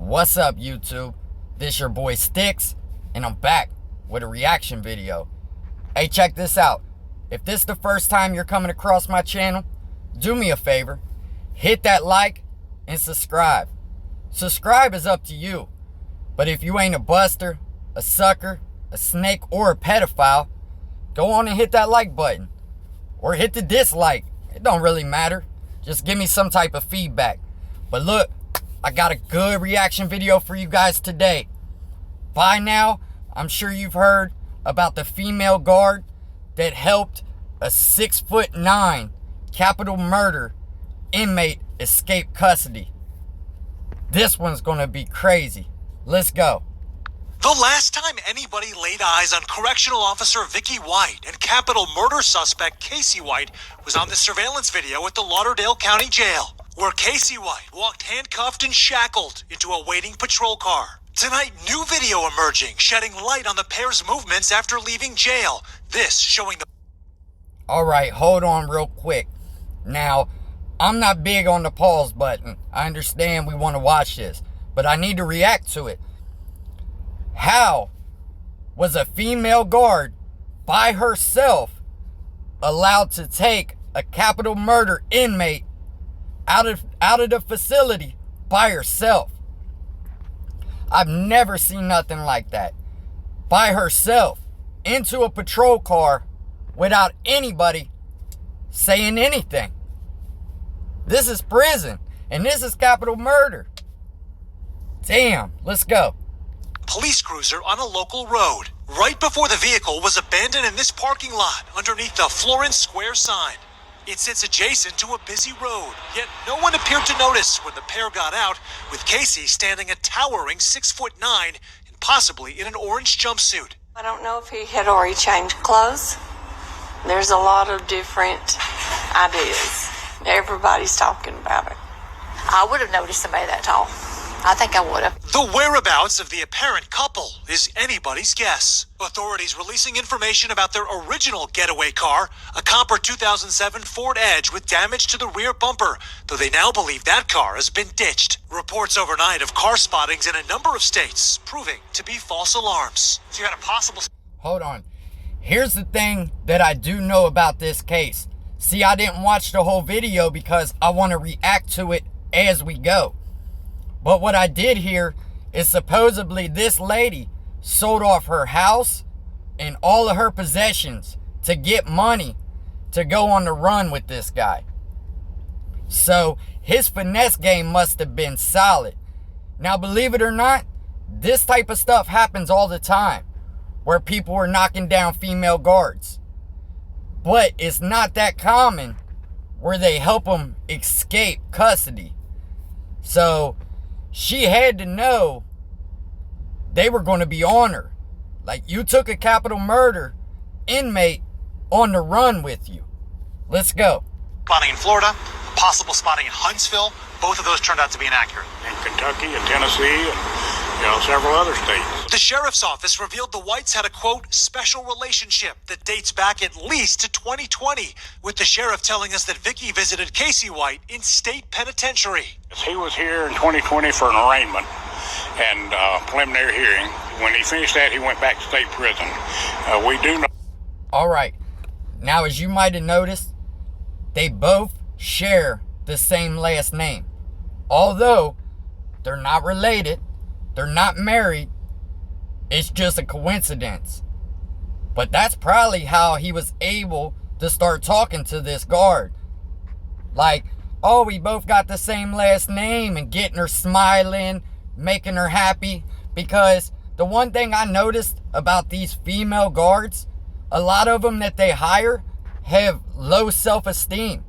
What's up, YouTube? This your boy Sticks, and I'm back with a reaction video. Hey, check this out. If this is the first time you're coming across my channel, do me a favor. Hit that like and subscribe. Subscribe is up to you. But if you ain't a buster, a sucker, a snake, or a pedophile, go on and hit that like button. Or hit the dislike. It don't really matter. Just give me some type of feedback. But look, I got a good reaction video for you guys today. By now, I'm sure you've heard about the female guard that helped a 6'9" capital murder inmate escape custody. This one's gonna be crazy. Let's go. The last time anybody laid eyes on Correctional Officer Vicky White and capital murder suspect Casey White was on the surveillance video at the Lauderdale County Jail, where Casey White walked handcuffed and shackled into a waiting patrol car. Tonight, new video emerging, shedding light on the pair's movements after leaving jail. This showing the... Alright, hold on real quick. Now, I'm not big on the pause button. I understand we want to watch this, but I need to react to it. How was a female guard by herself allowed to take a capital murder inmate out of the facility by herself? I've never seen nothing like that. By herself, into a patrol car, without anybody saying anything. This is prison, and this is capital murder. Damn, let's go. Police cruiser on a local road. Right before the vehicle was abandoned in this parking lot underneath the Florence Square sign. It sits adjacent to a busy road, yet no one appeared to notice when the pair got out, with Casey standing a towering 6'9" and possibly in an orange jumpsuit. I don't know if he had already changed clothes. There's a lot of different ideas. Everybody's talking about it. I would have noticed somebody that tall. I think I would have. The whereabouts of the apparent couple is anybody's guess. Authorities releasing information about their original getaway car, a copper 2007 Ford Edge with damage to the rear bumper, though they now believe that car has been ditched. Reports overnight of car spottings in a number of states, proving to be false alarms. So you had a possible... Hold on. Here's the thing that I do know about this case. See, I didn't watch the whole video because I want to react to it as we go. But what I did hear is supposedly this lady sold off her house and all of her possessions to get money to go on the run with this guy. So his finesse game must have been solid. Now, believe it or not, this type of stuff happens all the time, where people are knocking down female guards. But it's not that common where they help them escape custody. So she had to know they were going to be on her. Like, you took a capital murder inmate on the run with you. Let's go. Spotting in Florida, possible spotting in Huntsville. Both of those turned out to be inaccurate. In Kentucky and Tennessee and several other states. The sheriff's office revealed the Whites had a, quote, special relationship that dates back at least to 2020, with the sheriff telling us that Vicky visited Casey White in state penitentiary. He was here in 2020 for an arraignment and preliminary hearing. When he finished that, he went back to state prison. We do know... All right. Now, as you might have noticed, they both share the same last name. Although they're not related, they're not married, it's just a coincidence. But that's probably how he was able to start talking to this guard. Like, oh, we both got the same last name, and getting her smiling, making her happy. Because the one thing I noticed about these female guards, a lot of them that they hire have low self-esteem.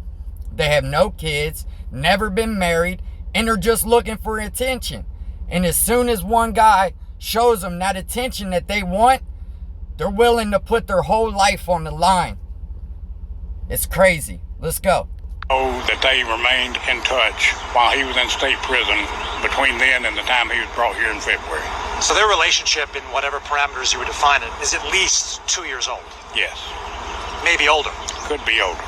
They have no kids, never been married, and they're just looking for attention. And as soon as one guy shows them that attention that they want, they're willing to put their whole life on the line. It's crazy. Let's go. That they remained in touch while he was in state prison between then and the time he was brought here in February. So their relationship, in whatever parameters you would define it, is at least 2 years old. Yes. Maybe older. Could be older.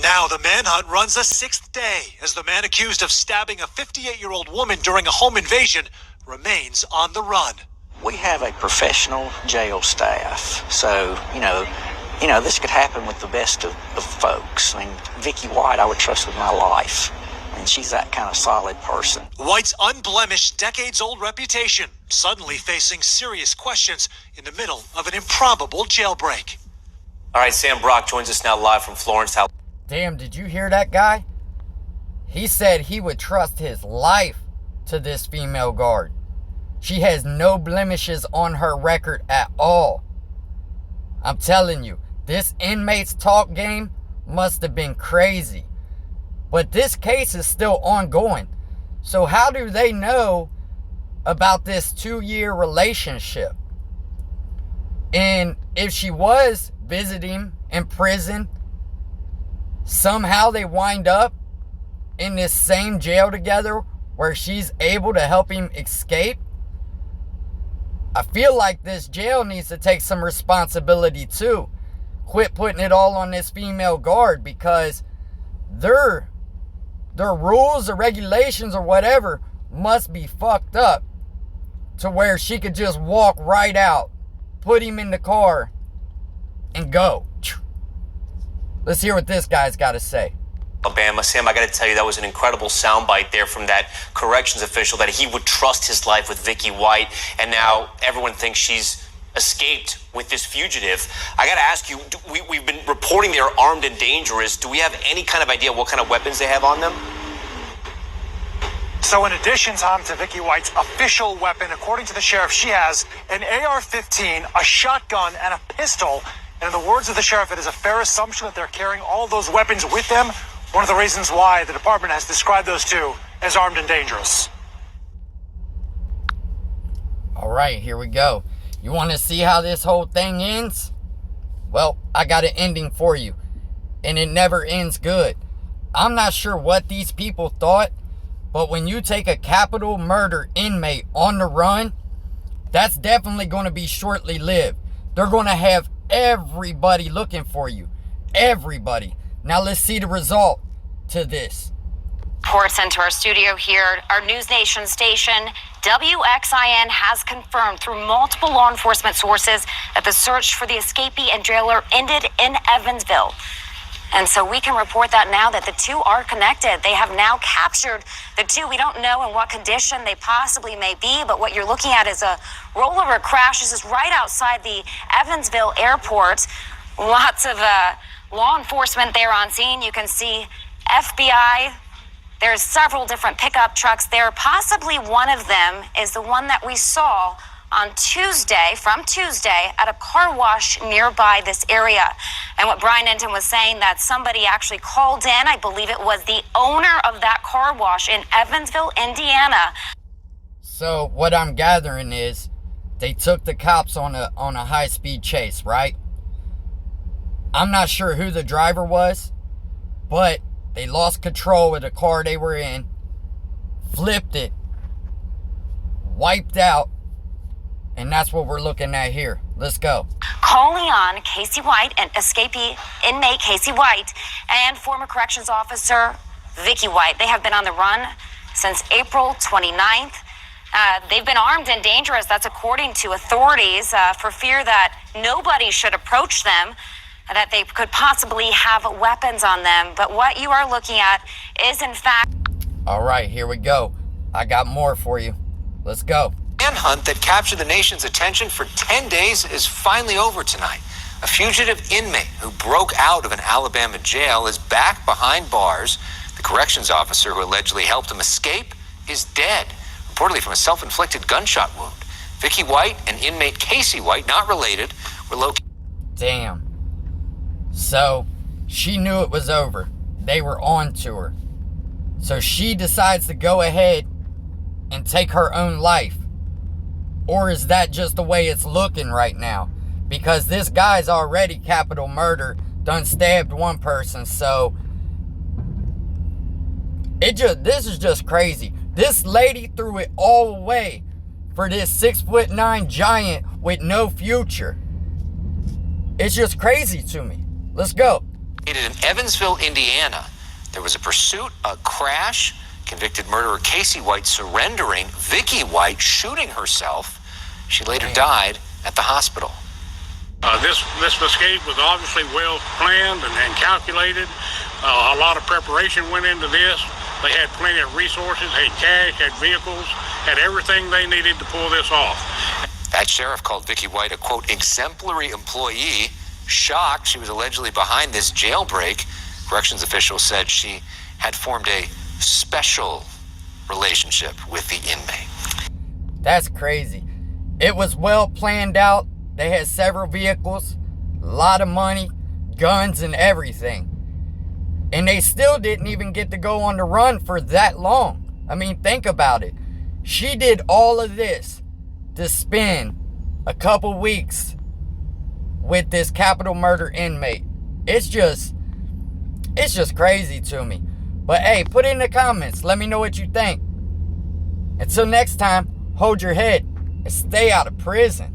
Now the manhunt runs a 6th day as the man accused of stabbing a 58-year-old woman during a home invasion remains on the run. We have a professional jail staff, so, this could happen with the best of folks. I mean, Vicky White, I would trust with my life. And she's that kind of solid person. White's unblemished, decades-old reputation suddenly facing serious questions in the middle of an improbable jailbreak. All right, Sam Brock joins us now live from Florence. Damn, did you hear that guy? He said he would trust his life to this female guard. She has no blemishes on her record at all. I'm telling you, this inmate's talk game must have been crazy. But this case is still ongoing. So how do they know about this 2-year relationship? And if she was visiting in prison, somehow they wind up in this same jail together where she's able to help him escape. I feel like this jail needs to take some responsibility too. Quit putting it all on this female guard, because their rules or regulations or whatever must be fucked up to where she could just walk right out, put him in the car, and go. Let's hear what this guy's got to say. Alabama. Sam, I got to tell you, that was an incredible soundbite there from that corrections official, that he would trust his life with Vicky White, and now everyone thinks she's escaped with this fugitive. I got to ask you, we've been reporting they're armed and dangerous. Do we have any kind of idea what kind of weapons they have on them? So in addition, Tom, to Vicky White's official weapon, according to the sheriff, she has an AR-15, a shotgun, and a pistol. And in the words of the sheriff, it is a fair assumption that they're carrying all those weapons with them. One of the reasons why the department has described those two as armed and dangerous. All right, here we go. You want to see how this whole thing ends? Well, I got an ending for you, and it never ends good. I'm not sure what these people thought, but when you take a capital murder inmate on the run, that's definitely going to be shortly lived. They're going to have everybody looking for you. Everybody. Now let's see the result to this. Reports into our studio here, our News Nation station, WXIN has confirmed through multiple law enforcement sources that the search for the escapee and jailer ended in Evansville. And so we can report that now that the two are connected. They have now captured the two. We don't know in what condition they possibly may be, but what you're looking at is a rollover crash. This is right outside the Evansville airport. Lots of law enforcement there on scene. You can see FBI. There's several different pickup trucks there. Possibly one of them is the one that we saw on Tuesday, at a car wash nearby this area. And what Brian Enton was saying, that somebody actually called in, I believe it was the owner of that car wash in Evansville, Indiana. So what I'm gathering is they took the cops on a high-speed chase, right? I'm not sure who the driver was, but they lost control of the car they were in, flipped it, wiped out, and that's what we're looking at here. Let's go. Calling on Casey White and escapee inmate Casey White and former corrections officer Vicky White. They have been on the run since April 29th. They've been armed and dangerous. That's according to authorities, for fear that nobody should approach them, that they could possibly have weapons on them. But what you are looking at is, in fact... All right, here we go. I got more for you. Let's go. Manhunt that captured the nation's attention for 10 days is finally over tonight. A fugitive inmate who broke out of an Alabama jail is back behind bars. The corrections officer who allegedly helped him escape is dead, reportedly from a self-inflicted gunshot wound. Vicky White and inmate Casey White, not related, were located. Damn. So, she knew it was over. They were on to her. So she decides to go ahead and take her own life. Or is that just the way it's looking right now? Because this guy's already capital murder, done stabbed one person, so this is just crazy. This lady threw it all away for this 6'9" giant with no future. It's just crazy to me. Let's go. In Evansville, Indiana, there was a pursuit, a crash. Convicted murderer Casey White surrendering, Vicky White shooting herself. She later died at the hospital. This escape was obviously well planned and calculated. A lot of preparation went into this. They had plenty of resources, had cash, had vehicles, had everything they needed to pull this off. That sheriff called Vicky White a, quote, exemplary employee. Shocked she was allegedly behind this jailbreak, corrections officials said she had formed a special relationship with the inmate. That's crazy. It was well planned out. They had several vehicles, a lot of money, guns and everything. And they still didn't even get to go on the run for that long. I mean, think about it. She did all of this to spend a couple weeks with this capital murder inmate. It's just crazy to me. But hey, put it in the comments. Let me know what you think. Until next time, hold your head and stay out of prison.